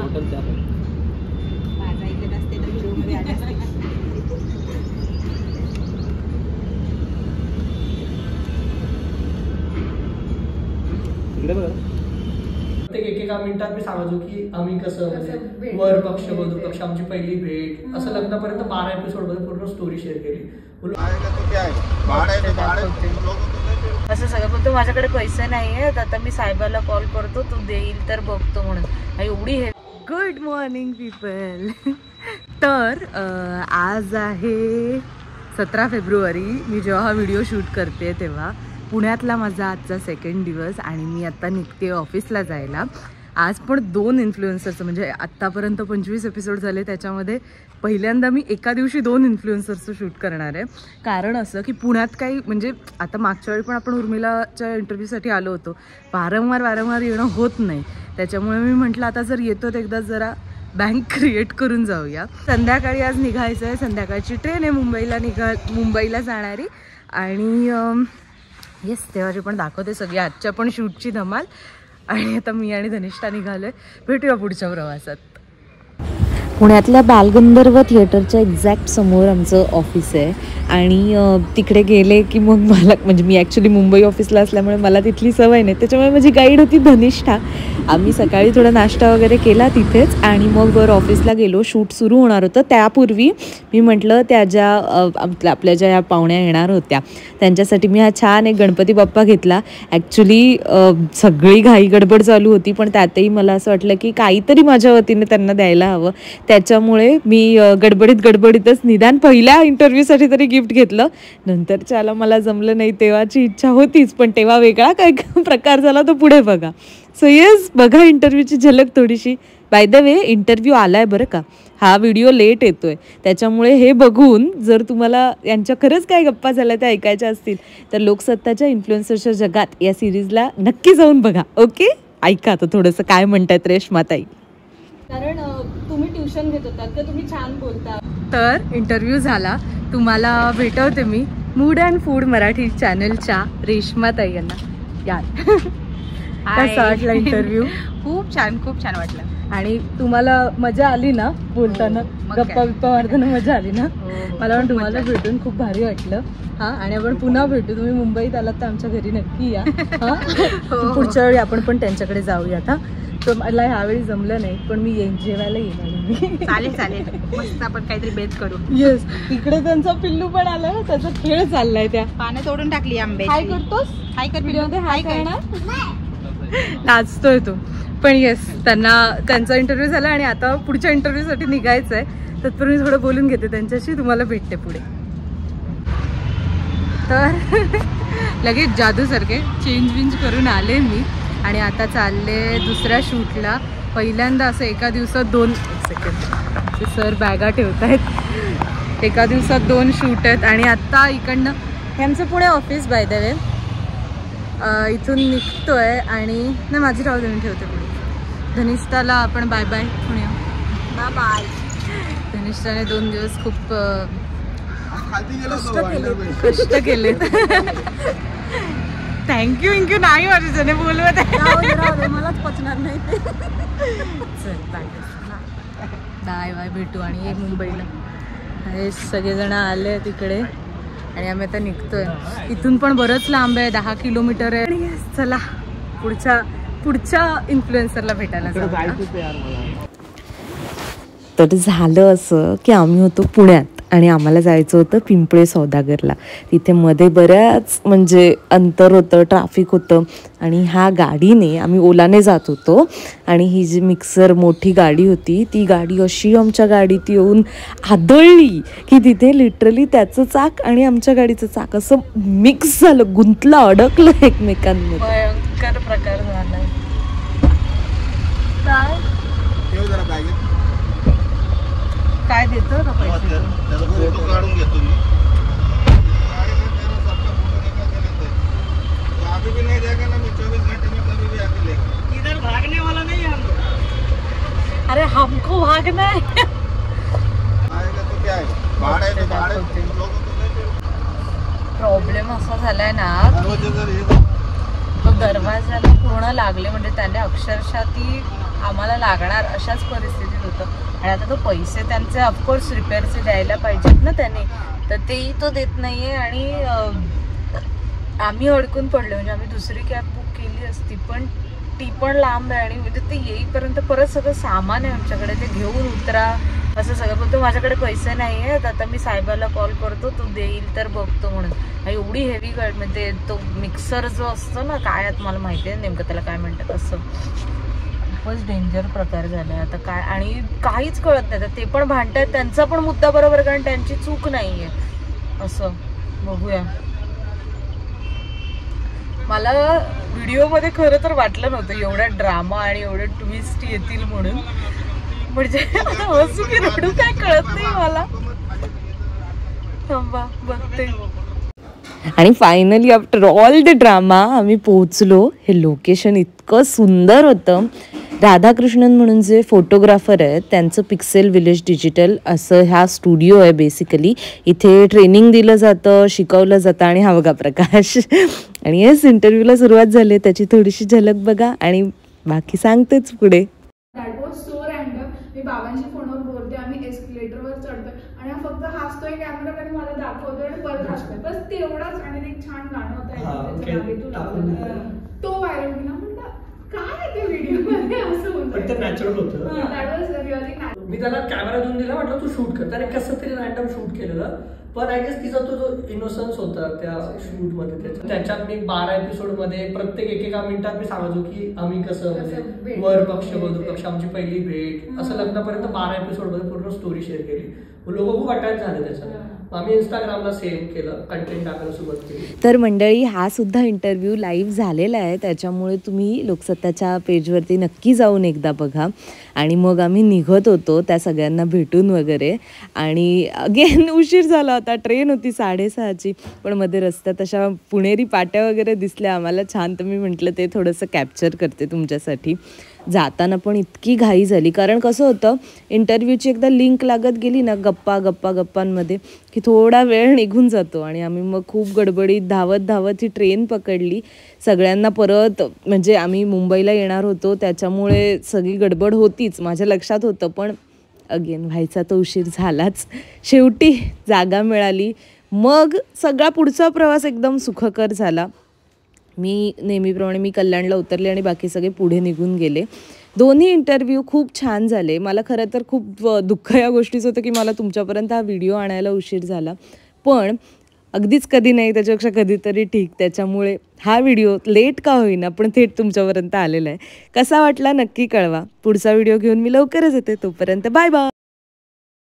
Total त्या माझा इथे असते तर व्हिडिओमध्ये आले असते. इकडे बघा. प्रत्येक एकेका मिनिटात मी सांगायचो की आम्ही कसं म्हणजे वर पक्ष बंधू पक्ष आमची पहिली भेट असं लग्नापर्यंत 12 एपिसोड मध्ये पूर्ण स्टोरी शेअर केली. असं सगळं बोलतो माझ्याकडे पैसे नाही आहेत आता मी साहेबाला कॉल करतो तू देईल तर बघतो म्हणून एवढी हे. Good morning people. तर आज आहे 17 फेब्रुवारी. मी जेव्हा हा व्हिडिओ शूट करते तेव्हा पुण्यातला माझा आजचा सेकंड दिवस आणि मी आत्ता निघते ऑफिसला जायला. आज पण 2 इन्फ्लुएन्सर्स म्हणजे आत्तापर्यंत 25 एपिसोड झाले त्याच्यामध्ये पहिल्यांदा मी एका दिवशी 2 इन्फ्लुएन्सर्सचं शूट करणार आहे. कारण असं की पुण्यात काही म्हणजे आता मागच्या वेळी पण आपण उर्मिलाच्या इंटरव्ह्यूसाठी आलो होतो. वारंवार येणं होत नाही. त्याच्यामुळे मी म्हटलं आता जर येतो तर एकदा जरा बँक क्रिएट करून जाऊया. संध्याकाळी आज निघायचं आहे. संध्याकाळची ट्रेन आहे मुंबईला जाणारी आणि येस तेव्हाची पण दाखवते सगळी आजच्या पण शूटची धमाल. आणि आता मी आणि धनिष्ठा निघालोय. भेटूया पुढच्या प्रवासात. पुण्यातल्या बालगंधर्व थिएटरच्या एक्झॅक्ट समोर आमचं ऑफिस आहे आणि तिकडे गेले की मग मला म्हणजे मी ॲक्च्युली मुंबई ऑफिसला असल्यामुळे मला तिथली सवय नाही. त्याच्यामुळे माझी गाईड होती धनिष्ठा. आम्ही सकाळी थोडा नाश्ता वगैरे केला तिथेच आणि मग वर ऑफिसला गेलो. शूट सुरू होणार होतं त्यापूर्वी मी म्हटलं त्या ज्या आपल्या ज्या या पाहुण्या येणार होत्या त्यांच्यासाठी मी हा छान एक गणपती बाप्पा घेतला. ॲक्च्युली सगळी घाई गडबड चालू होती पण त्यातही मला असं वाटलं की काहीतरी माझ्या वतीने त्यांना द्यायला हवं. त्याच्यामुळे मी गडबडीतच निदान पहिल्या इंटरव्ह्यूसाठी तरी गिफ्ट घेतलं. नंतरच्याला मला जमलं नाही. तेव्हाची इच्छा होतीच पण तेव्हा वेगळा काय प्रकार झाला तो पुढे बघा. सो येस बघा इंटरव्ह्यूची झलक थोडीशी. बाय द वे इंटरव्ह्यू आलाय बरं का. हा व्हिडिओ लेट येतोय त्याच्यामुळे हे बघून जर तुम्हाला यांच्या खरंच काय गप्पा झाल्या त्या ऐकायच्या असतील तर लोकसत्ताच्या इन्फ्लुएन्सरच्या जगात या सिरीजला नक्की जाऊन बघा. ओके ऐका आता थोडंसं काय म्हणतायत रेश्माताई. कारण तुम्ही ट्युशन घेत होतात तर तुम्ही छान बोलता. तर इंटरव्ह्यू झाला. तुम्हाला भेटवते मी मूड अँड फूड मराठी चॅनलच्या रेश्माताई यांना. यार कसा वाटला इंटरव्ह्यू? खूप छान वाटलं. आणि तुम्हाला मजा आली ना बोलताना? गप्पा बिप्पा मारताना मजा आली ना? मला पण तुम्हाला भेटून खूप भारी वाटलं. हां आणि आपण पुन्हा भेटू. तुम्ही मुंबईत आलात तर आमच्या घरी नक्की या. हां पुढच्या वेळी आपण पण त्यांच्याकडे जाऊयात. हां तर मला ह्यावेळी जमलं नाही पण मी येईन जेवायला येईन आणि चालेल मस्त आपण काहीतरी बेत करू. येस इकडे त्यांचा पिल्लू पण आलाय. त्याचा खेळ चाललाय. त्या पानं तोडून टाकली आंबे. हाय करतोस? हाय कर व्हिडिओमध्ये हाय करणार? नाचतोय तो. पण येस त्यांचा इंटरव्ह्यू झाला आणि आता पुढच्या इंटरव्ह्यूसाठी निघायचं आहे. तत्पूर्वी मी थोडं बोलून घेते त्यांच्याशी. तुम्हाला भेटते पुढे. तर लगेच जादूसारखे चेंज करून आले मी आणि आता चालले दुसऱ्या शूटला. पहिल्यांदा असं एका दिवसात 2 सेकंड सर बॅगा ठेवत आहेत. एका दिवसात 2 शूट आहेत आणि आत्ता इकडनं हे आमचं Pune office by the way. इथून निघतोय आणि नाही माझी राहू दे मी ठेवते पुढे. धनिष्ठाला आपण बाय बाय म्हणूया. बाय. धनिष्ठाने 2 दिवस खूप कष्ट केले. थँक्यू नाही माझ्याने बोलवत आहे. मलाच पचणार नाही. चल बाय बाय भेटू आणि ये मुंबईला. हे सगळेजण आले तिकडे आणि आम्ही आता निघतोय. इथून पण बरंच लांब आहे 10 किलोमीटर आहे. आणि चला पुढच्या इन्फ्लुएन्सरला भेटायला जाऊ. तर झालं असं की आम्ही होतो पुण्यात आणि आम्हाला जायचं होतं पिंपळे सौदागरला. तिथे मध्ये बऱ्याच म्हणजे अंतर होतं, ट्रॅफिक होतं आणि ह्या गाडीने आम्ही ओलाने जात होतो आणि ही जी मिक्सर मोठी गाडी होती ती गाडी अशी आमच्या गाडीत येऊन आदळली की तिथे लिटरली त्याचं चाक आणि आमच्या गाडीचं चाक असं मिक्स झालं, गुंतलं, अडकलं एकमेकांमध्ये. भयंकर प्रकार झाला. काय देतो का पैसे? काढून घेतो मी. अभी भी नहीं देगा ना मैं 24 घंटे में कभी भी आके लेगा. इधर भागने वाला नहीं है हम लोग. अरे हमको भागना है. आएगा तो क्या है भाड़े तो भाड़े लोगों को नहीं. प्रॉब्लेम असा झालाय ना दरवाजे जर हे दरवाजाला पूर्ण लागले, म्हणजे त्याने अक्षरशः ती आम्हाला लागणार अशाच परिस्थितीत होतं. आणि आता तो पैसे त्यांचे ऑफकोर्स रिपेअरचे द्यायला पाहिजेत ना त्याने, तर तेही तो देत नाही आहे. आणि आम्ही अडकून पडलो, म्हणजे आम्ही दुसरी कॅब बुक केली असती पण ती पण लांब आहे. आणि म्हणजे ते येईपर्यंत परत सगळं सामान आहे आमच्याकडे, ते घेऊन उतरा असं सगळं. बोलतो माझ्याकडे पैसे नाही आहेत, आता मी साहेबाला कॉल करतो, तो देईल तर बघतो म्हणून. एवढी हेवी गाडी, म्हणजे तो मिक्सर जो असतो ना, काय आता मला माहिती आहे नेमकं त्याला काय म्हणतात, असं खूपच डेंजर प्रकार झाला आहे आता काय. आणि काहीच कळत नाही, ते पण भांडतात, त्यांचा पण मुद्दा बरोबर, कारण त्यांची चूक नाही आहे. असं बघूया. मला व्हिडिओमध्ये खरं तर वाटलं नव्हतं एवढा ड्रामा आणि एवढे ट्विस्ट येतील म्हणून. म्हणजे हसू की रडू काय कळत नाही मला. थांबा बघते. आणि finally after all the drama आम्ही पोहोचलो. हे लोकेशन इतकं सुंदर होतं. राधाकृष्णन म्हणून जे फोटोग्राफर आहेत त्यांचं पिक्सेल विलेज डिजिटल असं हा स्टुडिओ आहे बेसिकली. इथे ट्रेनिंग दिलं जातं, शिकवलं जातं. आणि हा बघा प्रकाश. आणि येस, इंटरव्ह्यूला सुरुवात झाली, त्याची थोडीशी झलक बघा आणि बाकी सांगतेच पुढे. That was so random. मी बाबांशी फोनवर बोलते, आम्ही एस्केलेटरवर चढतोय आणि हा फक्त हसतोय कॅमेराकडे मला दाखवतोय आणि परत हसतोय, बस तेवढाच. आणि एक छान गाणं होतं तो व्हायरल केला. म्हटलं काय ते व्हिडिओ मध्ये असं होतं, ते नॅचरल होतं. That was really natural. मी त्याला कॅमेरा देऊन दिला, म्हटलं तू शूट कर. त्याने कसं तरी रॅन्डम शूट केलेलं, पण आय गेस तिचा तो जो इनोसन्स होता त्या शूट मध्ये, त्याच्यात मी 12 एपिसोड मध्ये प्रत्येक एकेका मिनिटात मी सांगायचो की आम्ही कसं म्हणजे वर पक्ष वधू पक्ष, आमची पहिली भेट, असं लग्नापर्यंत 12 एपिसोड मध्ये पूर्ण स्टोरी शेअर केली. लोक खूप अटॅच झाले त्याच्यात. आम्ही इंस्टाग्रामला सेव्ह केलं, कंटेंट टाकायला सुरुवात केली. तर मंडळी, हा सुद्धा इंटरव्ह्यू लाईव्ह झालेला आहे, त्याच्यामुळे तुम्ही लोकसत्ताच्या पेजवरती नक्की जाऊन एकदा बघा. आणि मग आम्ही निघत होतो त्या सगळ्यांना भेटून वगैरे. आणि अगेन उशीर झाला होता, ट्रेन होती 6:30ची, पण मध्ये रस्त्यात अशा पुणेरी पाट्या वगैरे दिसल्या आम्हाला छान, तर मी म्हटलं ते थोडंसं कॅप्चर करते तुमच्यासाठी. जाताना पण इतकी घाई झाली, कारण कसं होतं इंटरव्ह्यूची एकदा लिंक लागत गेली ना गप्पांमध्ये की थोडा वेळ निघून जातो. आणि आम्ही मग खूप गडबडीत धावत ही ट्रेन पकडली. सगळ्यांना परत, म्हणजे आम्ही मुंबईला येणार होतो त्याच्यामुळे सगळी गडबड होतीच, माझ्या लक्षात होतं, पण अगेन व्हायचा तो उशीर झालाच. शेवटी जागा मिळाली, मग सगळा पुढचा प्रवास एकदम सुखकर झाला. मी नेहमीप्रमाणे मी कल्याणला उतरले आणि बाकी सगळे पुढे निघून गेले. दोन्ही इंटरव्ह्यू खूप छान झाले. मला खरं तर खूप दुःख या गोष्टीचं होतं की मला तुमच्यापर्यंत हा व्हिडिओ आणायला उशीर झाला, पण अगदीच कधी नाही त्याच्यापेक्षा कधीतरी ठीक. त्याच्यामुळे हा व्हिडिओ लेट का होईना पण थेट तुमच्यापर्यंत आलेला आहे. कसा वाटला नक्की कळवा. पुढचा व्हिडिओ घेऊन मी लवकरच येते, तोपर्यंत बाय बाय.